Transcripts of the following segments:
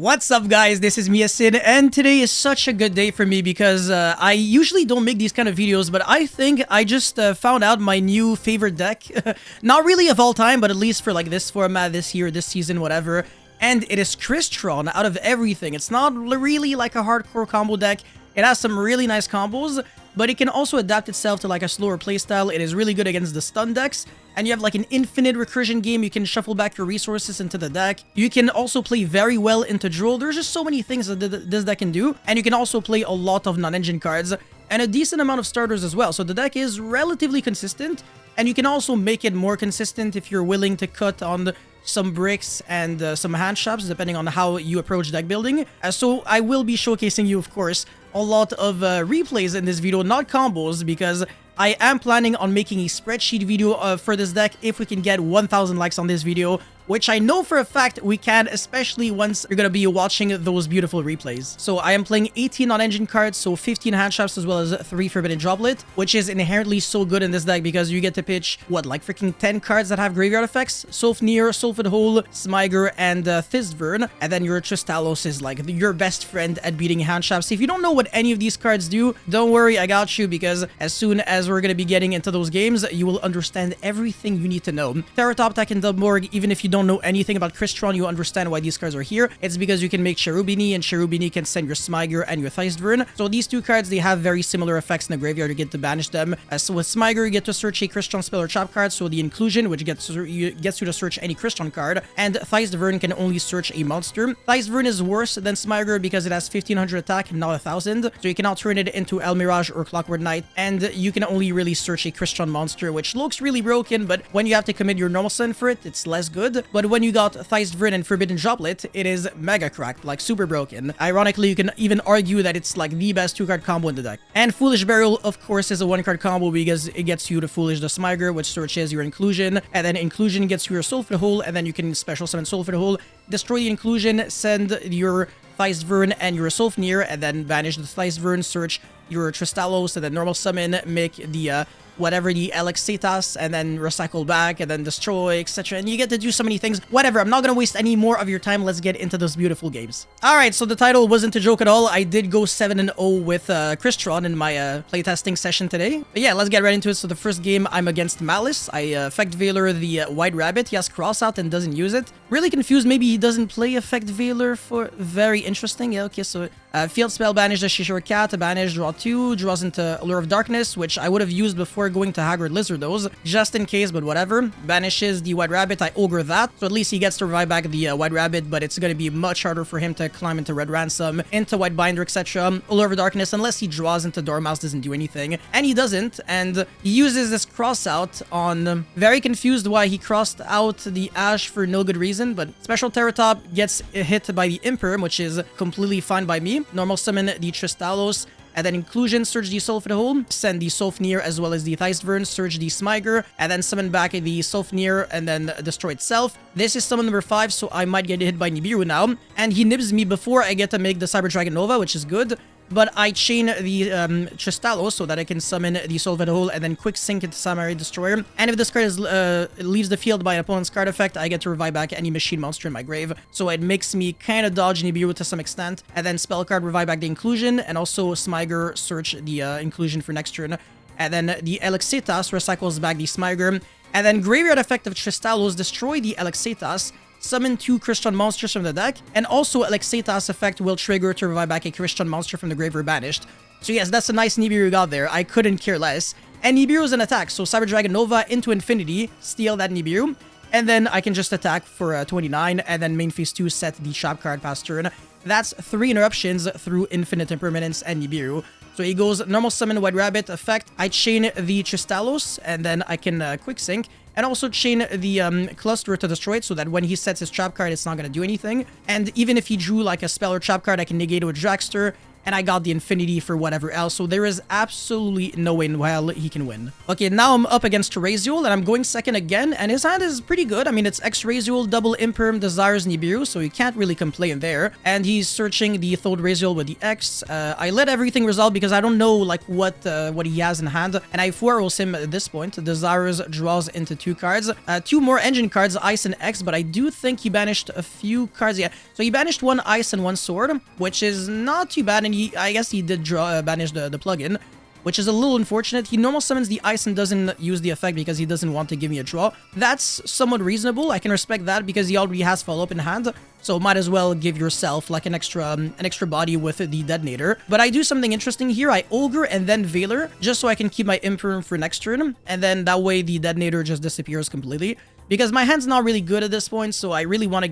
What's up, guys? This is Sid, and today is such a good day for me because I usually don't make these kind of videos, but I think I just found out my new favorite deck. Not really of all time, but at least for like this format, this year, this season, whatever. And it is Crystron out of everything. It's not really like a hardcore combo deck. It has some really nice combos, but it can also adapt itself to like a slower playstyle. It is really good against the stun decks, and you have like an infinite recursion game. You can shuffle back your resources into the deck. You can also play very well into Duel. There's just so many things that this deck can do, and you can also play a lot of non-engine cards and a decent amount of starters as well. So the deck is relatively consistent, and you can also make it more consistent if you're willing to cut on some bricks and some hand shops, depending on how you approach deck building. So I will be showcasing you, of course, a lot of replays in this video, not combos, because I am planning on making a spreadsheet video for this deck if we can get 1,000 likes on this video, which I know for a fact we can, especially once you're going to be watching those beautiful replays. So I am playing 18 non-engine cards, so 15 hand shops as well as 3 Forbidden Droplet, which is inherently so good in this deck because you get to pitch, what, like freaking 10 cards that have graveyard effects? Sulfnir, Sulphid Hole, Smyger, and Thistvern, and then your Tristalos is like your best friend at beating hand shops. If you don't know what any of these cards do, don't worry, I got you, because as soon as we're going to be getting into those games, you will understand everything you need to know. Teratoptech and Dubmorg, even if you don't know anything about Crystron, you understand why these cards are here. It's because you can make Cherubini, and Cherubini can send your Smyger and your Thistvern. So these two cards, they have very similar effects in the graveyard. You get to banish them. So with Smyger, you get to search a Crystron spell or trap card, so the Inclusion, which gets you to search any Crystron card, and Thistvern can only search a monster. Thistvern is worse than Smyger because it has 1500 attack, not 1000, so you cannot turn it into El Mirage or Clockwork Knight, and you can only really search a Crystron monster, which looks really broken, but when you have to commit your normal stun for it, it's less good. But when you got Thistvern and Forbidden Droplet, it is mega cracked, like super broken. Ironically, you can even argue that it's like the best 2-card combo in the deck. And Foolish Burial, of course, is a 1-card combo because it gets you to Foolish the Smyger, which searches your Inclusion, and then Inclusion gets you your Sulphid Hole, and then you can special summon Sulphid Hole, destroy the Inclusion, send your Thistvern and your Sulfnir, and then banish the Thistvern, search your Tristalos, and then normal summon, make the whatever, the Alexetas, and then recycle back, and then destroy, etc. And you get to do so many things. Whatever, I'm not gonna waste any more of your time. Let's get into those beautiful games. Alright, so the title wasn't a joke at all. I did go 7-0 with Crystron in my playtesting session today. But yeah, let's get right into it. So the first game, I'm against Malice. I Effect Veiler the White Rabbit. He has Cross out and doesn't use it. Really confused. Maybe he doesn't play Effect Veiler for... Very interesting. Yeah, okay, so... Field Spell, banish the Shishore Cat, banish, draw 2, draws into Allure of Darkness, which I would have used before going to Haggard Lizardos, just in case, but whatever. Banishes the White Rabbit, I Ogre that, so at least he gets to revive back the White Rabbit, but it's going to be much harder for him to climb into Red Ransom, into White Binder, etc. Allure of Darkness, unless he draws into Dormouse, doesn't do anything, and he doesn't, and he uses this cross out on... Very confused why he crossed out the Ash for no good reason, but Special Teratop gets hit by the Imperm, which is completely fine by me. Normal summon the Tristalos, and then Inclusion, search the Sulphid Hole, send the Sulfnir as well as the Thistvern, search the Smyger, and then summon back the Sulfnir and then destroy itself. This is summon number 5, so I might get hit by Nibiru now, and he nibs me before I get to make the Cyber Dragon Nova, which is good. But I chain the Tristalos so that I can summon the Sulphid Hole and then quick sync into Samurai Destroyer. And if this card is, leaves the field by an opponent's card effect, I get to revive back any machine monster in my grave. So it makes me kind of dodge Nibiru to some extent. And then spell card, revive back the Inclusion, and also Smyger, search the Inclusion for next turn. And then the Alexetas recycles back the Smyger. And then graveyard effect of Tristalos, destroy the Alexetas, summon 2 Crystron monsters from the deck, and also Alexetas effect will trigger to revive back a Crystron monster from the grave or banished. So yes, that's a nice Nibiru you got there. I couldn't care less. And Nibiru is an attack, so Cyber Dragon Nova into infinity, steal that Nibiru, and then I can just attack for 29, and then main phase 2 set the trap card past turn. That's 3 interruptions through Infinite Impermanence and Nibiru. So he goes normal summon White Rabbit effect, I chain the Tristalos, and then I can quick sync, and also chain the Cluster to destroy it so that when he sets his trap card, it's not going to do anything. And even if he drew like a spell or trap card, I can negate it with Dragster, and I got the Infinity for whatever else, so there is absolutely no way in hell he can win. Okay, now I'm up against Ryzeal, and I'm going second again, and his hand is pretty good. I mean, it's X-Ryzeal, double Imperm, Desires, Nibiru, so you can't really complain there. And he's searching the Thode Ryzeal with the X. I let everything resolve because I don't know, like, what he has in hand, and I 4-rolls him at this point. Desires draws into 2 cards. 2 more engine cards, Ice and X, but I do think he banished a few cards. Yeah, so he banished 1 Ice and 1 Sword, which is not too bad, and I guess he did banish the plugin, which is a little unfortunate. He normal summons the Ice and doesn't use the effect because he doesn't want to give me a draw. That's somewhat reasonable. I can respect that because he already has follow-up in hand, so might as well give yourself like an extra body with the Detonator. But I do something interesting here. I Ogre and then Veiler, just so I can keep my Imperm for next turn, and then that way the Detonator just disappears completely. Because my hand's not really good at this point, so I really want to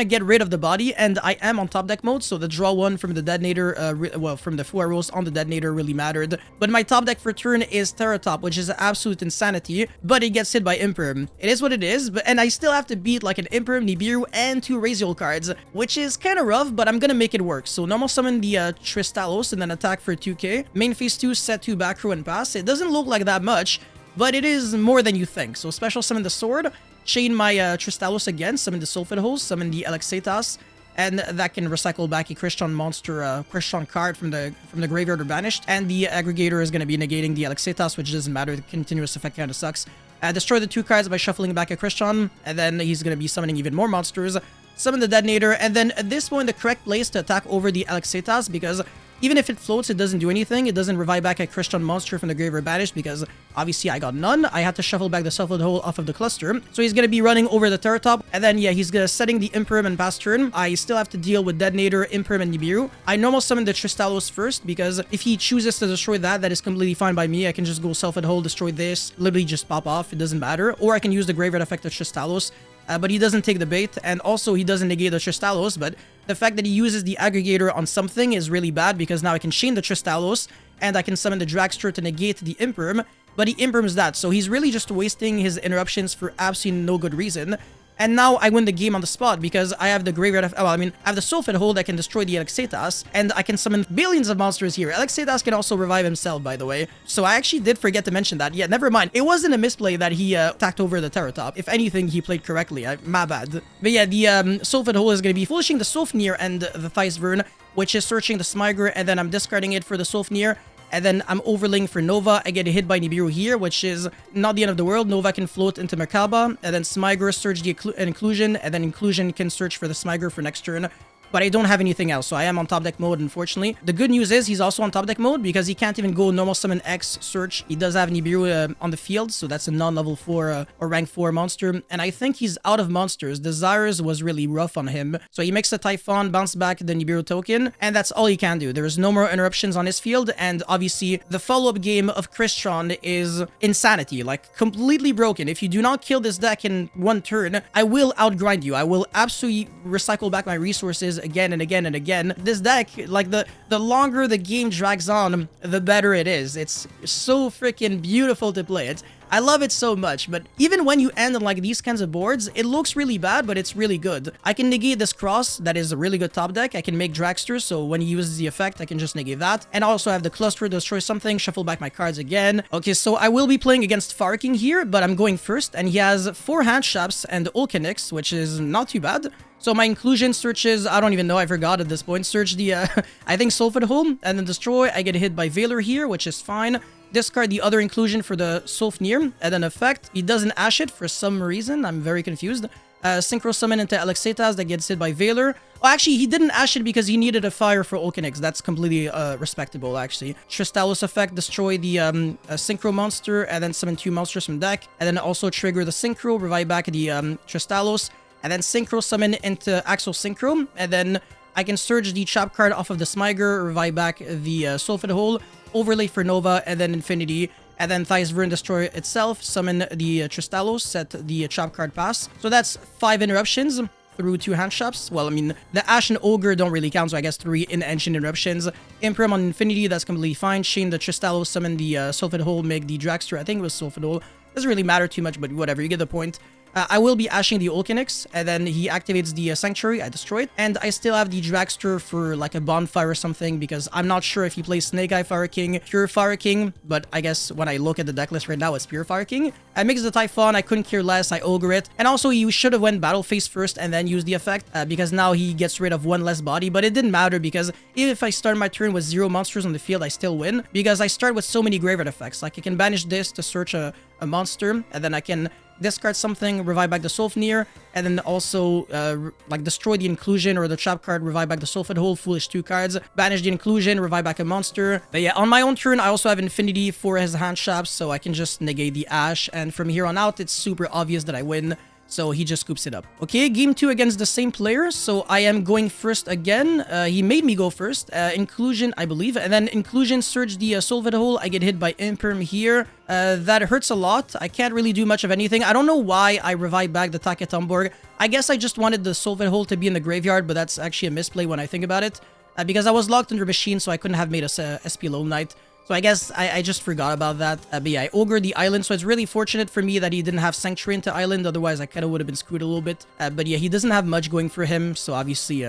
get rid of the body, and I am on top deck mode, so the draw 1 from the Detonator, well, from the 4 rolls on the Detonator really mattered. But my top deck for turn is Terratop, which is absolute insanity, but it gets hit by Imperm. It is what it is, and I still have to beat like an Imperm, Nibiru, and 2 Ryzeal cards, which is kind of rough, but I'm gonna make it work. So normal summon the Tristalos and then attack for 2k. Main phase 2, set 2 back row and pass. It doesn't look like that much, but it is more than you think. So special summon the Sword, chain my Tristalos again, summon the Sulphid Hose, summon the Alexetas, and that can recycle back a Crystron monster, Crystron card from the graveyard or banished. And the Aggregator is going to be negating the Alexetas, which doesn't matter. The continuous effect kind of sucks. Destroy the 2 cards by shuffling back a Crystron, and then he's going to be summoning even more monsters. Summon the Detonator, and then at this point the correct place to attack over the Alexetas, because even if it floats, it doesn't do anything. It doesn't revive back a Crystron monster from the graveyard banished because obviously I got none. I had to shuffle back the Sulphid Hole off of the cluster. So he's going to be running over the Terratop. And then, yeah, he's going to setting the Imperm and pass turn. I still have to deal with Detonator, Imperm, and Nibiru. I normal summon the Tristalos first because if he chooses to destroy that, that is completely fine by me. I can just go Sulphid Hole, destroy this, literally just pop off. It doesn't matter. Or I can use the graveyard effect of Tristalos. But he doesn't take the bait, and also he doesn't negate the Tristalos, but the fact that he uses the Aggregator on something is really bad, because now I can chain the Tristalos, and I can summon the Dragster to negate the Imperm, but he Imperms that, so he's really just wasting his interruptions for absolutely no good reason. And now I win the game on the spot because I have the graveyard of, I have the Sulphid Hole that can destroy the Alexetas, and I can summon billions of monsters here. Alexetas can also revive himself, by the way. So I actually did forget to mention that. Yeah, never mind. It wasn't a misplay that he attacked over the Terratop. If anything, he played correctly. My bad. But yeah, the Sulphid Hole is going to be Foolishing the Sulfnir and the Theisvern, which is searching the Smyger, and then I'm discarding it for the Sulfnir. And then I'm overlaying for Nova. I get hit by Nibiru here, which is not the end of the world. Nova can float into Merkaba, and then Smyger search the Inclusion, and then Inclusion can search for the Smyger for next turn. But I don't have anything else, so I am on top deck mode, unfortunately. The good news is he's also on top deck mode because he can't even go normal summon X search. He does have Nibiru on the field, so that's a non-level 4 or rank 4 monster. And I think he's out of monsters. Desires was really rough on him. So he makes a Typhon, bounce back the Nibiru token, and that's all he can do. There is no more interruptions on his field, and obviously the follow-up game of Crystron is insanity, like completely broken. If you do not kill this deck in 1 turn, I will outgrind you. I will absolutely recycle back my resources again and again and again. This deck, like the longer the game drags on, the better it is. It's so freaking beautiful to play. I love it so much, but even when you end on like these kinds of boards, it looks really bad, but it's really good. I can negate this Cross, that is a really good top deck. I can make Dragster, so when he uses the effect, I can just negate that. And also I have the Cluster, destroy something, shuffle back my cards again. Okay, so I will be playing against Farking here, but I'm going first, and he has 4 Handshaps and Ulcanix, which is not too bad. So my Inclusion searches, I don't even know, I forgot at this point, search the, I think Sulphid Hole, and then destroy. I get hit by Veiler here, which is fine. Discard the other Inclusion for the Sulfnir, and then effect. He doesn't Ash it for some reason, I'm very confused. Synchro Summon into Alexetas that gets hit by Veiler. Oh, actually, he didn't Ash it because he needed a fire for Ulcanix. That's completely respectable, actually. Tristalos effect, destroy the Synchro monster, and then summon 2 monsters from deck. And then also trigger the Synchro, revive back the Tristalos, and then Synchro Summon into Axel Synchro, and then I can search the Chop card off of the Smyger, revive back the Sulphid Hole, overlay for Nova, and then Infinity, and then Theisvern destroy itself, summon the Tristalos, set the Chop card pass. So that's 5 interruptions through 2 Handshaps. Well, I mean, the Ash and Ogre don't really count, so I guess 3 in-engine interruptions. Imperm on Infinity, that's completely fine. Chain the Tristalos, summon the Sulphid Hole, make the Dragster, I think it was Sulphid Hole. Doesn't really matter too much, but whatever, you get the point. I will be ashing the Ulcanix, and then he activates the Sanctuary. I destroy it, and I still have the Dragster for like a bonfire or something, because I'm not sure if he plays Snake Eye Fire King, Pure Fire King, but I guess when I look at the deck list right now, it's Pure Fire King. I mix the Typhon, I couldn't care less, I Ogre it, and also you should have went Battle Phase first and then used the effect, because now he gets rid of one less body, but it didn't matter, because even if I start my turn with 0 monsters on the field, I still win, because I start with so many graveyard effects. Like, I can banish this to search a monster, and then I can discard something, revive back the Solfnir, and then also like destroy the Inclusion or the trap card, revive back the Sulphid Hole, Foolish 2 cards, banish the Inclusion, revive back a monster. But yeah, on my own turn, I also have Infinity for his hand traps, so I can just negate the Ash, and from here on out, it's super obvious that I win. So he just scoops it up. Okay, game 2 against the same player. So I am going first again. He made me go first. Inclusion, I believe. And then Inclusion surge the Sulphid Hole. I get hit by Imperm here. That hurts a lot. I can't really do much of anything. I don't know why I revived back the Taketomborg. I guess I just wanted the Sulphid Hole to be in the graveyard, but that's actually a misplay when I think about it. Because I was locked under Machine, so I couldn't have made a SP Lone Knight. So I guess I just forgot about that. But yeah, I Ogre the island, so it's really fortunate for me that he didn't have Sanctuary into island, otherwise I kind of would have been screwed a little bit. But yeah, he doesn't have much going for him, so obviously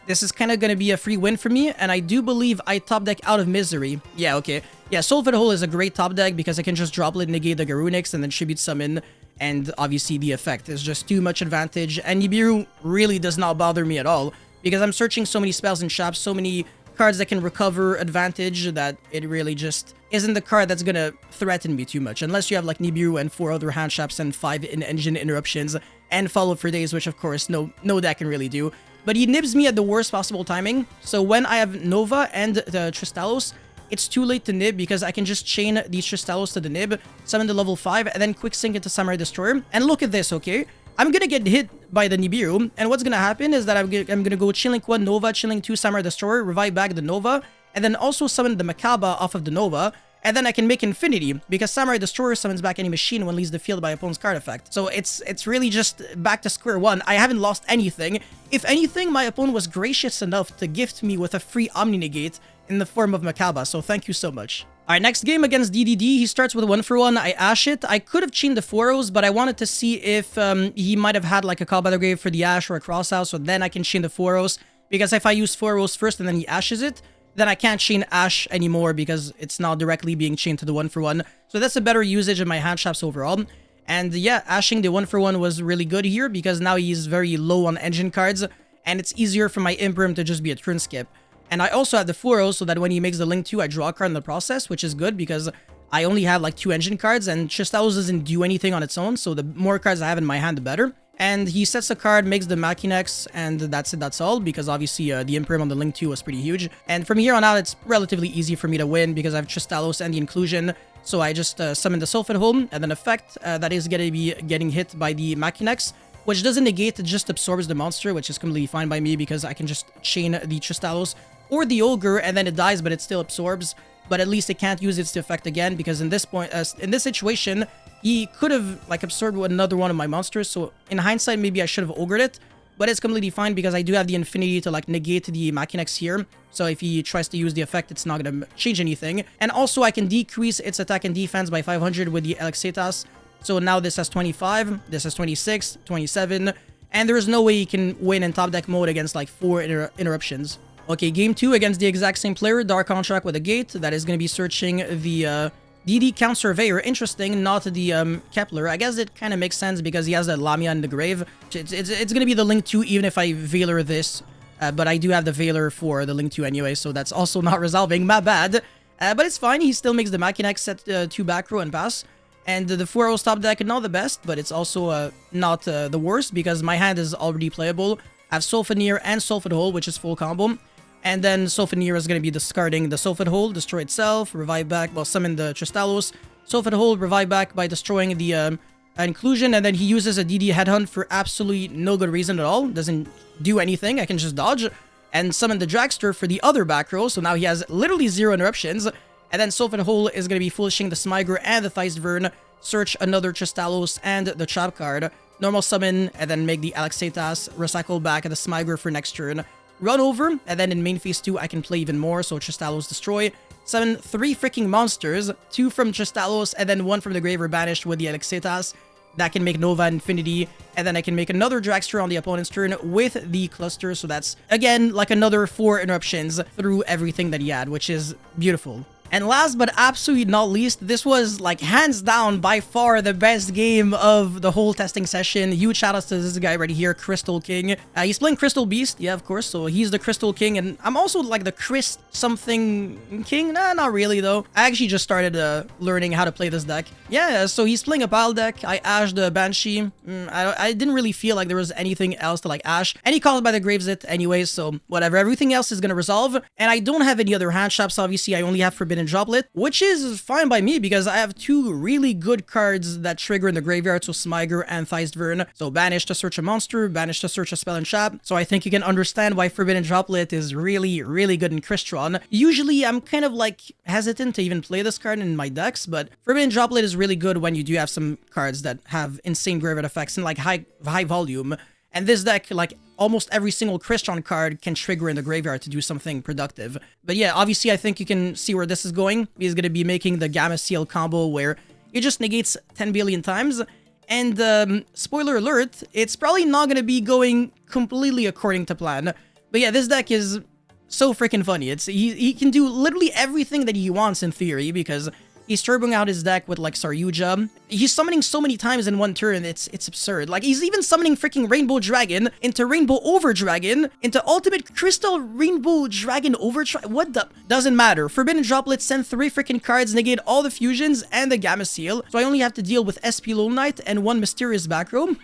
this is kind of going to be a free win for me, and I do believe I top deck Out of Misery. Yeah, okay. Yeah, Sulphid Hole is a great top deck because I can just Droplet, negate the Garunix, and then Tribute Summon, and obviously the effect is just too much advantage, and Nibiru really does not bother me at all, because I'm searching so many spells and traps, so many cards that can recover advantage, that it really just isn't the card that's gonna threaten me too much, unless you have like Nibiru and 4 other hand traps and 5 in-engine interruptions and Follow for Days, which of course no deck can really do. But he nibs me at the worst possible timing, so when I have Nova and the Tristalos, it's too late to nib because I can just chain these Tristalos to the nib, summon the level 5, and then quick sync into Samurai Destroyer. And look at this, okay? I'm gonna get hit by the Nibiru, and what's gonna happen is that I'm gonna go Chilling 1 Nova, Chilling 2 Samurai Destroyer, revive back the Nova, and then also summon the Makaba off of the Nova, and then I can make Infinity, because Samurai Destroyer summons back any machine when leaves the field by opponent's card effect. So it's really just back to square one. I haven't lost anything. If anything, my opponent was gracious enough to gift me with a free Omni Negate in the form of Makaba, so thank you so much. Alright, next game against DDD, he starts with a 1-for-1, I Ash it. I could have chained the Foros, but I wanted to see if he might have had like a Call by the Grave for the Ash or a Crosshouse, so then I can chain the Foros, because if I use Foros first and then he Ashes it, then I can't chain Ash anymore because it's not directly being chained to the 1-for-1. So that's a better usage of my hand traps overall. And yeah, ashing the 1-for-1 was really good here because now he's very low on engine cards, and it's easier for my Imperm to just be a turn skip. And I also have the Foros so that when he makes the Link 2, I draw a card in the process, which is good because I only have like 2 engine cards, and Tristalos doesn't do anything on its own, so the more cards I have in my hand, the better. And he sets a card, makes the Machinex, and that's it, that's all, because obviously the Imperm on the Link 2 was pretty huge. And from here on out, it's relatively easy for me to win because I have Tristalos and the Inclusion, so I just summon the Sulphid Hole, and then effect that is going to be getting hit by the Machinex, which doesn't negate, it just absorbs the monster, which is completely fine by me because I can just chain the Tristalos or the Ogre, and then it dies, but it still absorbs. But at least it can't use its effect again, because in this point, in this situation, he could have like absorbed another one of my monsters. So in hindsight, maybe I should have Ogred it, but it's completely fine because I do have the Infinity to like negate the Machinex here. So if he tries to use the effect, it's not going to change anything. And also I can decrease its attack and defense by 500 with the Alexetas. So now this has 25, this has 26, 27, and there is no way he can win in top deck mode against like 4 interruptions. Okay, game 2 against the exact same player, Dark Contract with a Gate. That is going to be searching the DD Count Surveyor. Interesting, not the Kepler. I guess it kind of makes sense because he has the Lamia in the grave. It's going to be the Link 2 even if I Veiler this. But I do have the Veiler for the Link 2 anyway, so that's also not resolving. My bad. But it's fine. He still makes the Machinex set 2 back row and pass. And the 4-0 top deck, not the best, but it's also not the worst because my hand is already playable. I have Sulfenir and Sulphid Hole, which is full combo. And then Sulfenir is going to be discarding the Sulphid Hole, destroy itself, revive back, well, summon the Tristalos. Sulphid Hole, revive back by destroying the Inclusion, and then he uses a DD Headhunt for absolutely no good reason at all. Doesn't do anything, I can just dodge. And summon the Dragster for the other back row, so now he has literally 0 interruptions. And then Sulphid Hole is going to be foolishing the Smygre and the Theisvern, search another Tristalos and the Trap card, normal summon, and then make the Alexetas, recycle back the Smygre for next turn. Run over, and then in main phase 2, I can play even more, so Tristalos destroy. Summon 3 freaking monsters, 2 from Tristalos, and then 1 from the grave or banished with the Alexetas. that can make Nova Infinity, and then I can make another Dragster on the opponent's turn with the cluster. So that's, again, like another 4 interruptions through everything that he had, which is beautiful. And last but absolutely not least, this was like hands down by far the best game of the whole testing session. Huge shout outs to this guy right here, Crystal King. He's playing Crystal Beast, yeah, of course. So he's the Crystal King, and I'm also like the Chris something King. Nah, not really though. I actually just started learning how to play this deck. Yeah, so he's playing a pile deck. I ashed the Banshee. I didn't really feel like there was anything else to like ash. And he called by the Gravesit anyways, so whatever. Everything else is gonna resolve. And I don't have any other hand shops, obviously. I only have Forbidden Droplet, which is fine by me because I have 2 really good cards that trigger in the graveyard, so Smiger and Theistvern. So banish to search a monster, banish to search a spell and trap. So I think you can understand why Forbidden Droplet is really, really good in Crystron. Usually I'm kind of like hesitant to even play this card in my decks, but Forbidden Droplet is really good when you do have some cards that have insane graveyard effects and like high volume. And this deck, like almost every single Crystron card can trigger in the graveyard to do something productive. But yeah, obviously I think you can see where this is going. He's going to be making the Gamma Seal combo where it just negates 10 billion times. And spoiler alert, it's probably not going to be going completely according to plan. But yeah, this deck is so freaking funny. He can do literally everything that he wants in theory because he's turboing out his deck with like Saryuja. He's summoning so many times in one turn, it's absurd. Like he's even summoning freaking Rainbow Dragon into Rainbow Over Dragon into Ultimate Crystal Rainbow Dragon Over. What the? Doesn't matter. Forbidden Droplet send 3 freaking cards, negate all the fusions and the Gamma Seal. So I only have to deal with SP Lone Knight and 1 Mysterious Back Row.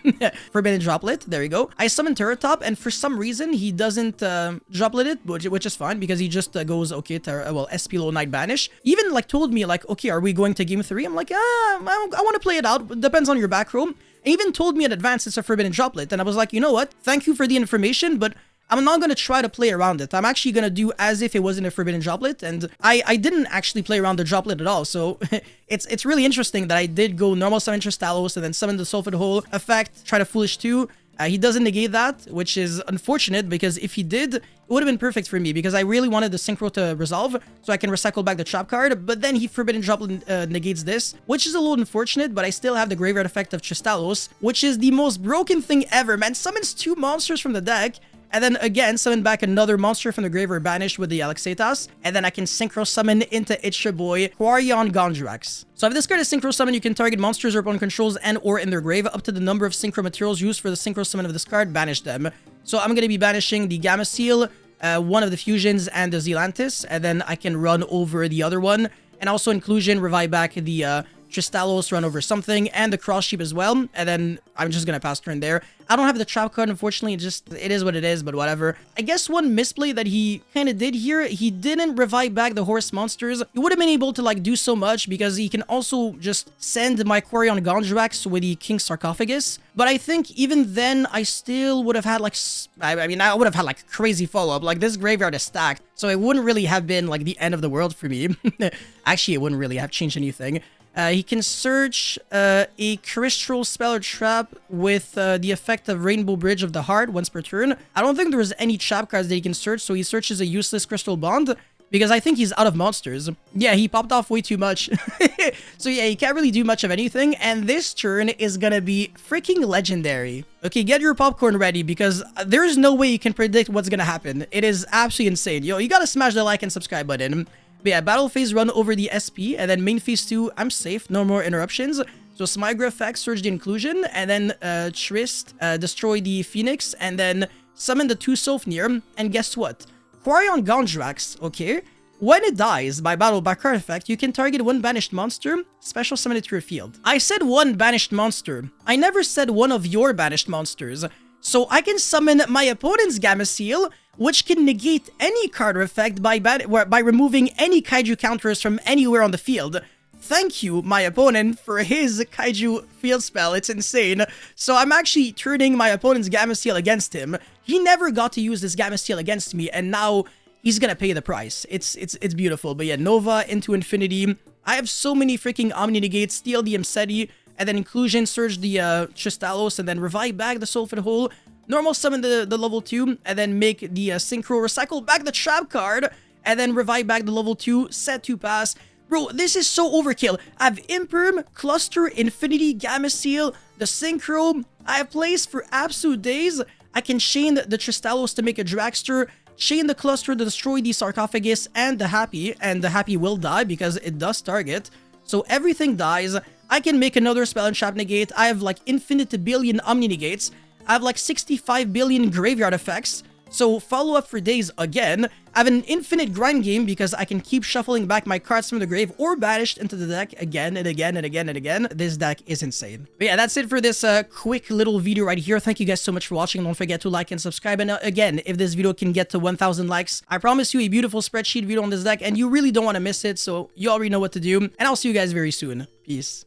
Forbidden Droplet. There you go. I summon Turret Top, and for some reason he doesn't droplet it, which is fine because he just goes okay to well SP Lone Knight banish. He even like told me like, okay, are we going to game 3? I'm like, I want to play it out. Depends on your back row. And even told me in advance it's a Forbidden Droplet, and I was like, you know what? Thank you for the information, but I'm not going to try to play around it. I'm actually going to do as if it wasn't a Forbidden Droplet, and I didn't actually play around the Droplet at all, so it's really interesting that I did go normal summon Tristalos and then summon the Sulphid Hole effect, try to Foolish 2. He doesn't negate that, which is unfortunate because if he did, it would have been perfect for me because I really wanted the Synchro to resolve so I can recycle back the trap card, but then he Forbidden Droplet negates this, which is a little unfortunate, but I still have the graveyard effect of Tristalos, which is the most broken thing ever, man. Summons 2 monsters from the deck, and then again summon back another monster from the graveyard banished with the Alexatas, and then I can Synchro Summon into It's Your Boy, Quarion Gondrax. So if this card is Synchro Summon, you can target monsters your opponent controls and or in their grave up to the number of Synchro materials used for the Synchro Summon of this card, banish them. So I'm going to be banishing the Gamma Seal, 1 of the Fusions, and the Zealantis, and then I can run over the other one, and also Inclusion, revive back the Tristalos, run over something, and the Cross Sheep as well, and then I'm just gonna pass turn there. I don't have the trap card, unfortunately. It is what it is, but whatever. I guess one misplay that he kind of did here, he didn't revive back the horse monsters. He would have been able to like do so much because he can also just send my Quarion Gondrax with the King Sarcophagus. But I think even then, I still would have had like, I mean, I would have had like crazy follow-up. Like this graveyard is stacked, so it wouldn't really have been like the end of the world for me. Actually, it wouldn't really have changed anything. He can search a Crystal Spell or Trap with the effect of Rainbow Bridge of the Heart once per turn. I don't think there was any trap cards that he can search, so he searches a useless Crystal Bond because I think he's out of monsters. Yeah, he popped off way too much. So yeah, he can't really do much of anything, and this turn is gonna be freaking legendary. Okay, get your popcorn ready because there's no way you can predict what's gonna happen. It is absolutely insane. Yo, you gotta smash the like and subscribe button. But yeah, battle phase run over the SP, and then main phase 2, I'm safe, no more interruptions. So Smigra effect, search the Inclusion, and then Trist, destroy the Phoenix, and then summon the 2 Sofnir, and guess what? Quarion Gondrax, okay? When it dies by battle by card effect, you can target 1 banished monster, special summon it to your field. I said 1 banished monster. I never said 1 of your banished monsters. So I can summon my opponent's Gamma Seal, which can negate any card effect by removing any Kaiju counters from anywhere on the field. Thank you, my opponent, for his Kaiju field spell. It's insane. So I'm actually turning my opponent's Gamma Seal against him. He never got to use this Gamma Seal against me, and now he's gonna pay the price. It's beautiful. But yeah, Nova into Infinity. I have so many freaking Omni Negates, steal the Imseti, and then Inclusion, surge the Tristalos, and then revive back the Sulphid Hole, normal summon the level 2, and then make the Synchro, recycle back the trap card, and then revive back the level 2, set 2 pass. Bro, this is so overkill. I have Imperm, Cluster, Infinity, Gamma Seal, The Synchro, I have plays for absolute days. I can chain the Tristalos to make a Dragster, chain the Cluster to destroy the Sarcophagus and the Happy will die because it does target. So everything dies. I can make another Spell and Trap Negate. I have like infinite billion Omni Negates. I have like 65 billion Graveyard Effects. So follow up for days again. I have an infinite grind game because I can keep shuffling back my cards from the grave or banished into the deck again and again and again and again. This deck is insane. But yeah, that's it for this quick little video right here. Thank you guys so much for watching. Don't forget to like and subscribe. And again, if this video can get to 1,000 likes, I promise you a beautiful spreadsheet video on this deck and you really don't want to miss it. So you already know what to do. And I'll see you guys very soon. Peace.